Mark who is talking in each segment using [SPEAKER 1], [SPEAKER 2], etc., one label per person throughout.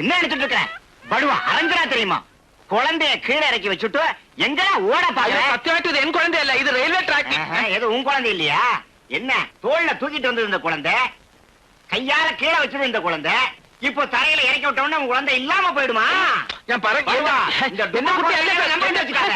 [SPEAKER 1] என்ன நினைச்சிட்டு இருக்க? படுவா அரஞ்சனா தெரியுமா? குழந்தைய கீழே இறக்கி வச்சுட்டு எங்கடா ஓட பாக்குற?
[SPEAKER 2] சத்தியமாட்டு இது என் குழந்தை இல்ல, இது ரயில்வே டிராக்.
[SPEAKER 1] ஏதோ உன் குழந்தை இல்லையா? என்ன தோல்ல தூக்கிட்டு வந்தது இந்த குழந்தை, கையால கீழே வச்சது இந்த குழந்தை, இப்போ தரையில இறக்கி விட்டோம்னா உன் குழந்தை இல்லாம போயிடுமா?
[SPEAKER 2] என் பறக்க
[SPEAKER 1] இந்த என்ன குட்டி எல்லாம் நம்ப வச்சுக்காத.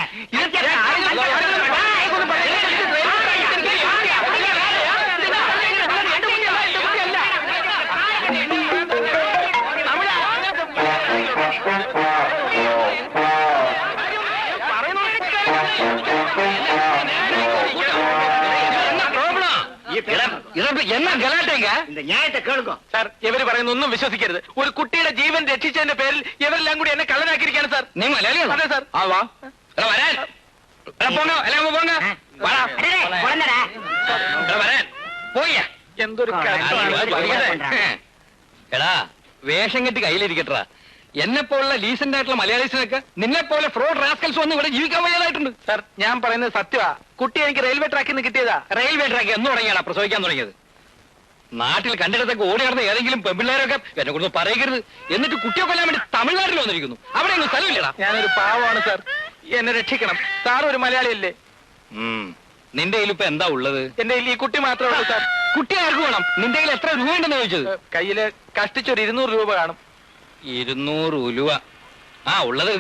[SPEAKER 2] என்ன ഗലാട്ടേങ്ക?
[SPEAKER 1] இந்த நியாயத்தை കേൾക്കോ
[SPEAKER 2] സാർ. ഇവര് പറയുന്നൊന്നും വിശ്വസിക്കരുത്. ഒരു കുട്ടിയുടെ ജീവൻ രക്ഷിച്ചതിന്റെ പേരിൽ ഇവരെല്ലാം കൂടി എന്നെ കള്ളനാക്കിയിരിക്കുകയാണ് സാർ.
[SPEAKER 3] നീ മലയാളിയാണോ?
[SPEAKER 2] അതെ സാർ.
[SPEAKER 3] ആ വാ വരാൻ പോങ്ങ എല്ലാം പോങ്ങ വരാൻ പോയ
[SPEAKER 2] എന്തൊരു
[SPEAKER 3] എടാ വേഷം കെട്ടി കയ്യിലിരിക്കട്ടാ. എന്നെ പോലുള്ള ഡീസന്റ് ആയിട്ടുള്ള മലയാളീസിനൊക്കെ നിന്നെ പോലെ ഫ്രോഡ് റാസ്കൽസ് വന്ന് ഇവിടെ ജീവിക്കാൻ വയ്യാതായിട്ടുണ്ട്.
[SPEAKER 2] സാർ ഞാൻ പറയുന്നത് സത്യമാ. കുട്ടി എനിക്ക് റെയിൽവേ ട്രാക്കിൽ നിന്ന് കിട്ടിയതാ.
[SPEAKER 3] റെയിൽവേ ട്രാക്ക് എന്ന് തുടങ്ങിയാണ് പ്രസവിക്കാൻ തുടങ്ങിയത്. നാട്ടിൽ കണ്ടിടത്തൊക്കെ ഓടി നടന്ന ഏതെങ്കിലും പെമ്പിള്ളേരൊക്കെ എന്നെ കുറിച്ച് പറയരുത്. എന്നിട്ട് കുട്ടിയെ കൊല്ലാൻ വേണ്ടി തമിഴ്നാട്ടിൽ വന്നിരിക്കുന്നു. അവിടെ ഒന്നും സ്ഥലമില്ലടാ.
[SPEAKER 2] ഞാനൊരു പാവമാണ് സാർ, എന്നെ രക്ഷിക്കണം. സാർ ഒരു മലയാളിയല്ലേ?
[SPEAKER 3] നിന്റെ കയ്യിൽ ഇപ്പൊ എന്താ ഉള്ളത്?
[SPEAKER 2] എന്റെ കയ്യിൽ ഈ കുട്ടി മാത്രമേ ഉള്ളൂ സാർ.
[SPEAKER 3] കുട്ടി ആർക്ക് വേണം? നിന്റെ കയ്യിൽ എത്ര രൂപ ഉണ്ടെന്ന് ചോദിച്ചത്?
[SPEAKER 2] കയ്യില് കഷ്ടിച്ചൊരു 200 രൂപ കാണും.
[SPEAKER 3] 200 ഉലുവ. ആ ഉള്ളത്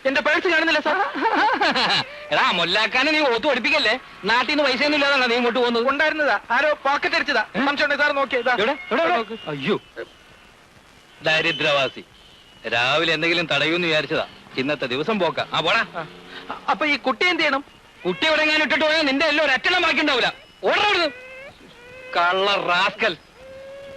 [SPEAKER 2] എന്റെ പേഴ്സ് കാണുന്നില്ല സാർ.
[SPEAKER 3] എടാ മൊല്ലാക്കാനെ നീ ഓത്ത് പഠിപ്പിക്കല്ലേ. നാട്ടിൽ നിന്ന് പൈസ ഒന്നും ഇല്ലാതാണോ നീ ഇങ്ങോട്ട് പോകുന്നത്?
[SPEAKER 2] ഉണ്ടായിരുന്നതാ, ആരോ പോക്കറ്റ് അടിച്ചതാ. സംശയം സാർ നോക്കിയതാ.
[SPEAKER 3] അയ്യോ ദരിദ്രവാസി. രാവിലെ എന്തെങ്കിലും തടയൂന്ന് വിചാരിച്ചതാ. ഇന്നത്തെ ദിവസം പോക്കാം. ആ പോടാ.
[SPEAKER 2] അപ്പൊ ഈ കുട്ടി എന്ത് ചെയ്യണം?
[SPEAKER 3] കുട്ടി എവിടെ എങ്ങനെ ഇട്ടിട്ട് പോയാൽ നിന്റെ എല്ലാം ഒരു അറ്റണം ബാക്കി ഉണ്ടാവില്ല. ഓർഡർ കള്ള റാസ്കൽ.